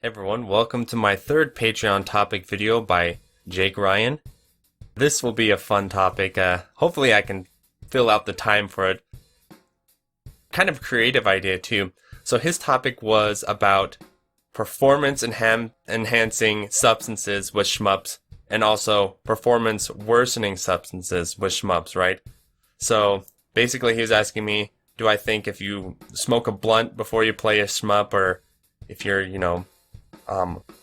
Everyone, welcome to my third Patreon topic video by Jak3. This will be a fun topic. Hopefully I can fill out the time for it. Kind of creative idea too. So his topic was about performance enhancing substances with shmups and also performance worsening substances with shmups, right? So basically he was asking me, do I think if you smoke a blunt before you play a shmup, or if you're,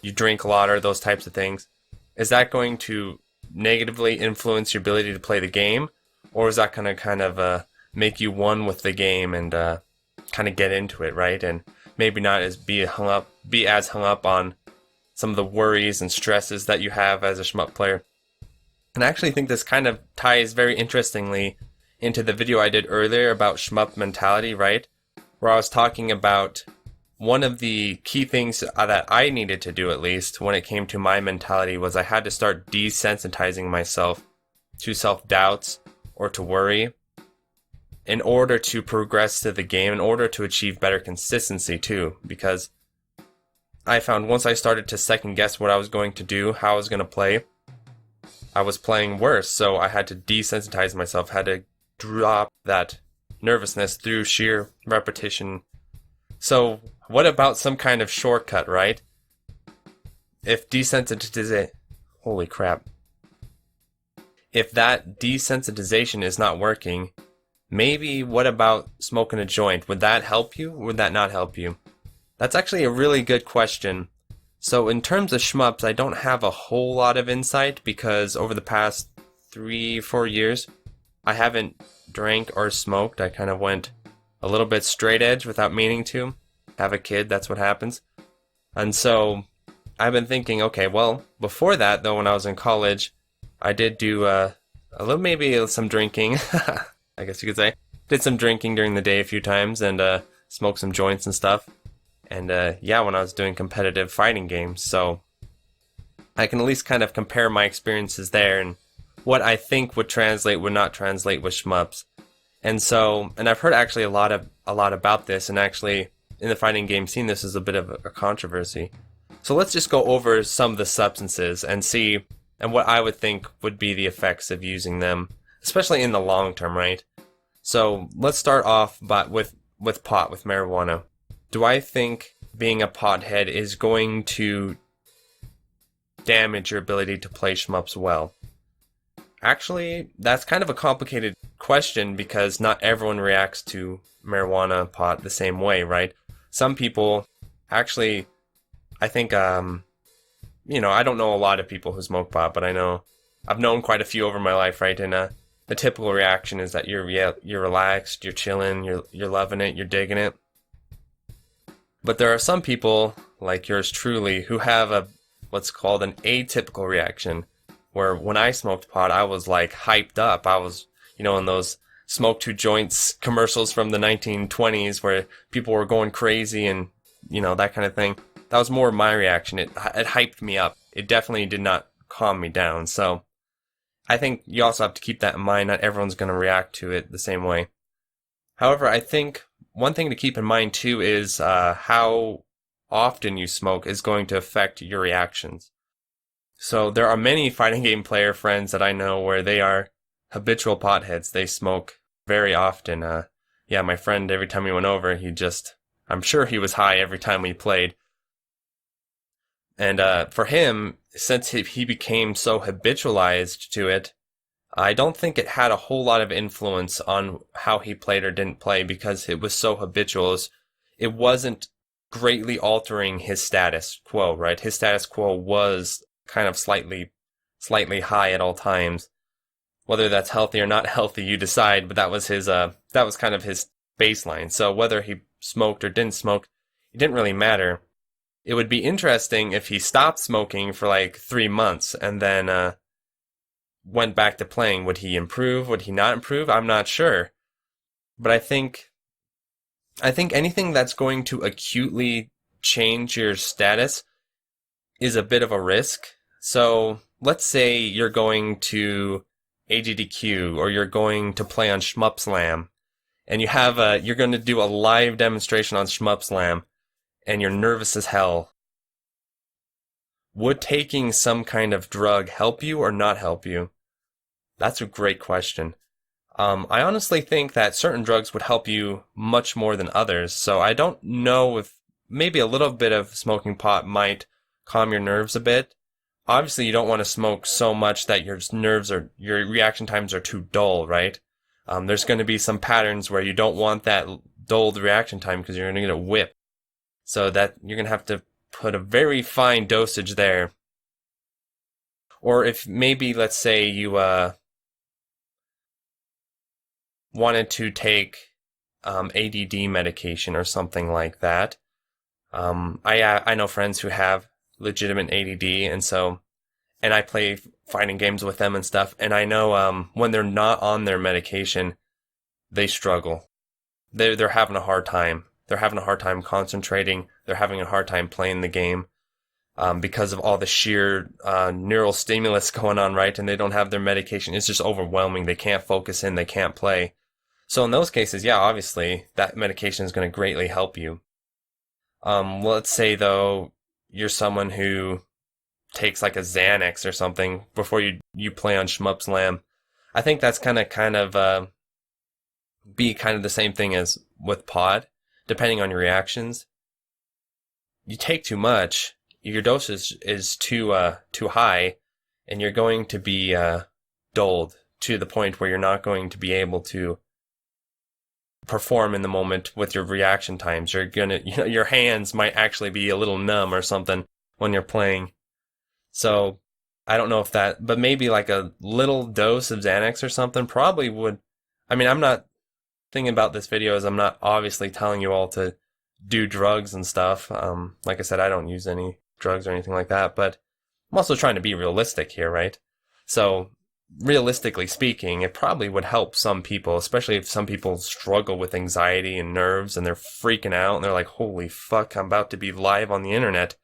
you drink a lot or those types of things, is that going to negatively influence your ability to play the game? Or is that going to kind of make you one with the game and kind of get into it, right? And maybe not as be as hung up on some of the worries and stresses that you have as a shmup player. And I actually think this kind of ties very interestingly into the video I did earlier about shmup mentality, right? Where I was talking about one of the key things that I needed to do, at least when it came to my mentality, was I had to start desensitizing myself to self-doubts or to worry in order to progress to the game, in order to achieve better consistency too. Because I found once I started to second guess what I was going to do, how I was going to play, I was playing worse. So I had to desensitize myself, had to drop that nervousness through sheer repetition. So what about some kind of shortcut, right? If holy crap. If that desensitization is not working, maybe what about smoking a joint? Would that help you? Or would that not help you? That's actually a really good question. So in terms of shmups, I don't have a whole lot of insight because over the past 3-4 years, I haven't drank or smoked. I kind of went a little bit straight edge without meaning to. Have a kid, that's what happens. And so I've been thinking, okay, well, before that, though, when I was in college, I did do maybe some drinking, I guess you could say. Did some drinking during the day a few times and smoked some joints and stuff. And when I was doing competitive fighting games. So I can at least kind of compare my experiences there and what I think would translate, would not translate with shmups. And I've heard actually a lot about this, and actually in the fighting game scene, this is a bit of a controversy. So let's just go over some of the substances and see, and what I would think would be the effects of using them, especially in the long term, right? So let's start off with marijuana. Do I think being a pothead is going to damage your ability to play shmups well? Actually, that's kind of a complicated question because not everyone reacts to marijuana pot the same way, right? Some people actually, I think, I don't know a lot of people who smoke pot, but I've known quite a few over my life, right? And the typical reaction is that you're relaxed, you're chilling, you're loving it, you're digging it. But there are some people, like yours truly, who have what's called an atypical reaction, where when I smoked pot, I was like hyped up. I was, in those smoke two joints commercials from the 1920s where people were going crazy and, that kind of thing. That was more my reaction. It hyped me up. It definitely did not calm me down. So I think you also have to keep that in mind. Not everyone's going to react to it the same way. However, I think one thing to keep in mind too is how often you smoke is going to affect your reactions. So there are many fighting game player friends that I know where they are habitual potheads. They smoke very often. My friend, every time we went over, I'm sure he was high every time we played. And for him, since he became so habitualized to it, I don't think it had a whole lot of influence on how he played or didn't play because it was so habitual. It wasn't greatly altering his status quo, right? His status quo was kind of slightly high at all times. Whether that's healthy or not healthy, you decide, but that was kind of his baseline. So whether he smoked or didn't smoke, it didn't really matter. It would be interesting if he stopped smoking for like 3 months and then went back to playing. Would he improve? Would he not improve? I'm not sure. But I think anything that's going to acutely change your status is a bit of a risk. So let's say you're going to AGDQ or you're going to play on Shmup Slam and you're going to do a live demonstration on Shmup Slam and you're nervous as hell. would taking some kind of drug help you or not help you? That's a great question. I honestly think that certain drugs would help you much more than others. So I don't know if maybe a little bit of smoking pot might calm your nerves a bit. Obviously, you don't want to smoke so much that your reaction times are too dull, right? There's going to be some patterns where you don't want that dulled reaction time because you're going to get a whip. So that you're going to have to put a very fine dosage there. Or if maybe, let's say you, wanted to take ADD medication or something like that. I know friends who have legitimate ADD, and I play fighting games with them and stuff. And I know when they're not on their medication, they struggle. They're having a hard time. They're having a hard time concentrating. They're having a hard time playing the game. Because of all the sheer neural stimulus going on, right? And they don't have their medication. It's just overwhelming. They can't focus in. They can't play. So in those cases, yeah, obviously, that medication is going to greatly help you. Let's say, though, you're someone who takes like a Xanax or something before you play on Shmup's Lamb. I think that's kind of be kind of the same thing as with pod, depending on your reactions. You take too much, your dose is too high, and you're going to be dulled to the point where you're not going to be able to perform in the moment with your reaction times. Your hands might actually be a little numb or something when you're playing. So I don't know if that, but maybe like a little dose of Xanax or something probably would. I mean, I'm not thinking about this video as I'm not obviously telling you all to do drugs and stuff. Like I said, I don't use any drugs or anything like that, but I'm also trying to be realistic here, right? So realistically speaking, it probably would help some people, especially if some people struggle with anxiety and nerves and they're freaking out and they're like, holy fuck, I'm about to be live on the internet.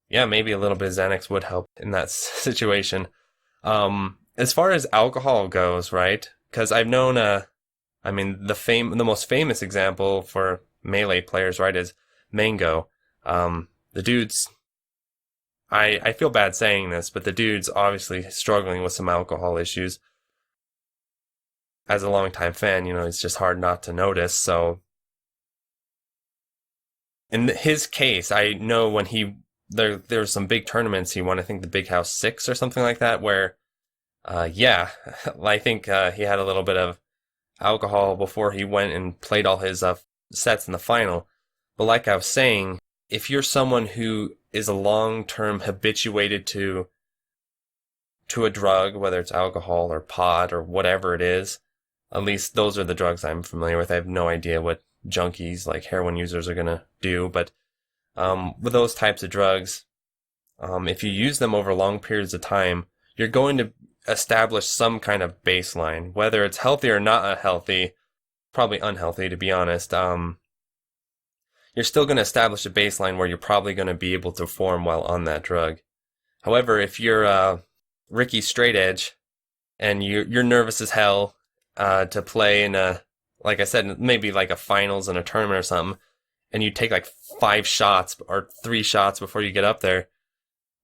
Yeah, maybe a little bit of Xanax would help in that situation. As far as alcohol goes, right? Because I've known, the most famous example for Melee players, right, is Mango. The dude's, I feel bad saying this, but the dude's obviously struggling with some alcohol issues. As a longtime fan, it's just hard not to notice. So, in his case, I know when there were some big tournaments he won. I think the Big House 6 or something like that, where, I think he had a little bit of alcohol before he went and played all his sets in the final. But like I was saying, if you're someone who is a long-term habituated to a drug, whether it's alcohol or pot or whatever it is, at least those are the drugs I'm familiar with. I have no idea what junkies like heroin users are going to do, but with those types of drugs, if you use them over long periods of time, you're going to establish some kind of baseline, whether it's healthy or not healthy, probably unhealthy to be honest. You're still going to establish a baseline where you're probably going to be able to perform while on that drug. However, if you're Ricky Straight Edge and you're nervous as hell to play in like I said, maybe like a finals in a tournament or something, and you take like 5 shots or 3 shots before you get up there,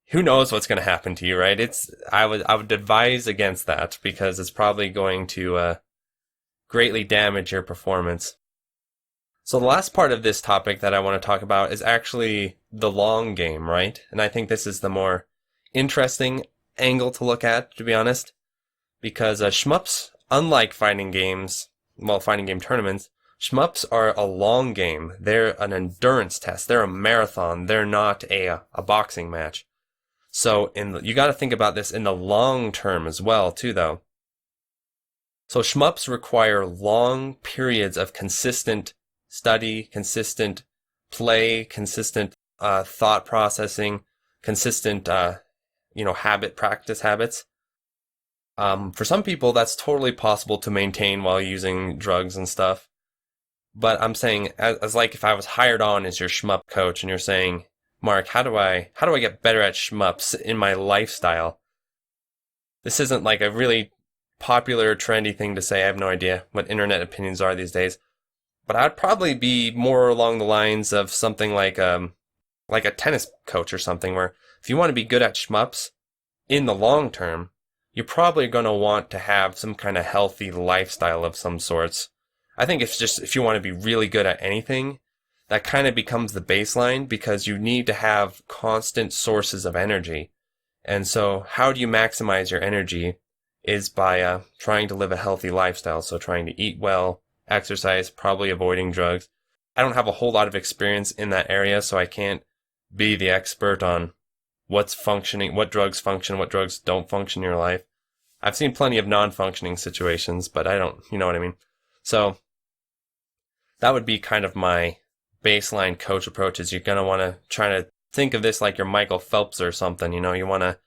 who knows what's going to happen to you, right? I would advise against that because it's probably going to greatly damage your performance. So the last part of this topic that I want to talk about is actually the long game, right? And I think this is the more interesting angle to look at, to be honest, because shmups, unlike fighting game tournaments, shmups are a long game. They're an endurance test. They're a marathon. They're not a boxing match. So you got to think about this in the long term as well, too, though. So shmups require long periods of consistent study, consistent play, consistent thought processing, consistent practice habits. For some people, that's totally possible to maintain while using drugs and stuff. But I'm saying, as like if I was hired on as your shmup coach, and you're saying, Mark, how do I get better at shmups in my lifestyle? This isn't like a really popular, trendy thing to say. I have no idea what internet opinions are these days. But I'd probably be more along the lines of something like like a tennis coach or something, where if you want to be good at shmups in the long term, you're probably going to want to have some kind of healthy lifestyle of some sorts. I think if you want to be really good at anything, that kind of becomes the baseline, because you need to have constant sources of energy. And so how do you maximize your energy is by trying to live a healthy lifestyle. So trying to eat well, exercise, probably avoiding drugs. I don't have a whole lot of experience in that area, so I can't be the expert on what's functioning, what drugs function, what drugs don't function in your life. I've seen plenty of non-functioning situations, but I don't, you know what I mean? So that would be kind of my baseline coach approach. Is you're going to want to try to think of this like you're Michael Phelps or something. You know, you want to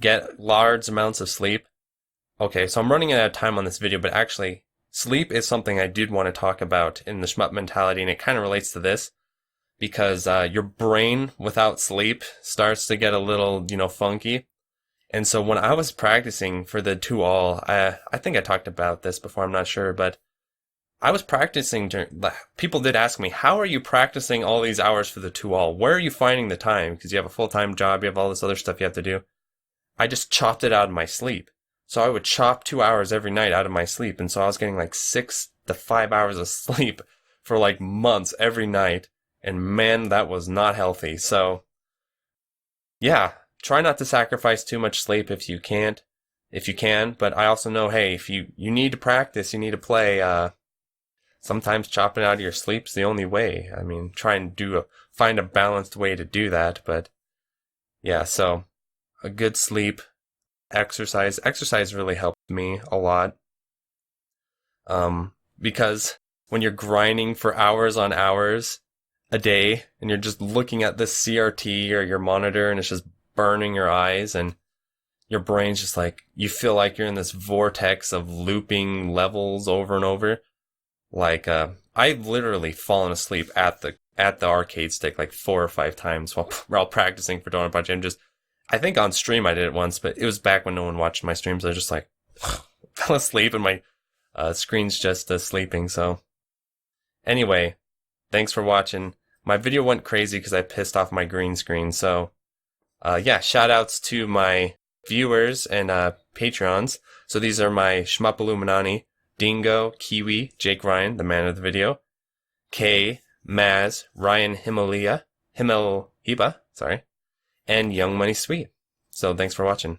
get large amounts of sleep. Okay, so I'm running out of time on this video, but actually sleep is something I did want to talk about in the shmup mentality, and it kind of relates to this, because your brain without sleep starts to get a little, funky. And so when I was practicing for the 2-all, I think I talked about this before, I'm not sure, but I was practicing. People did ask me, how are you practicing all these hours for the 2-all? Where are you finding the time? Because you have a full-time job, you have all this other stuff you have to do. I just chopped it out of my sleep. So I would chop 2 hours every night out of my sleep. And so I was getting like 6 to 5 hours of sleep for like months every night. And man, that was not healthy. So yeah, try not to sacrifice too much sleep if you can. But I also know, hey, if you need to practice, you need to play, sometimes chopping out of your sleep's the only way. I mean, try and find a balanced way to do that. But yeah, so a good sleep, exercise. Exercise really helped me a lot. Because when you're grinding for hours on hours a day and you're just looking at this CRT or your monitor and it's just burning your eyes, and your brain's just like, you feel like you're in this vortex of looping levels over and over. Like, I've literally fallen asleep at the arcade stick like 4 or 5 times while practicing for Donut Project. I think on stream I did it once, but it was back when no one watched my streams. I was just like, fell asleep and my screen's just sleeping. So anyway, thanks for watching. My video went crazy because I pissed off my green screen. So yeah, shout outs to my viewers and Patreons. So these are my Shmup Illuminati: Dingo, Kiwi, Jak3, the man of the video, K, Maz, Ry4n, Himalhiba, and Young Money Sweet. So thanks for watching.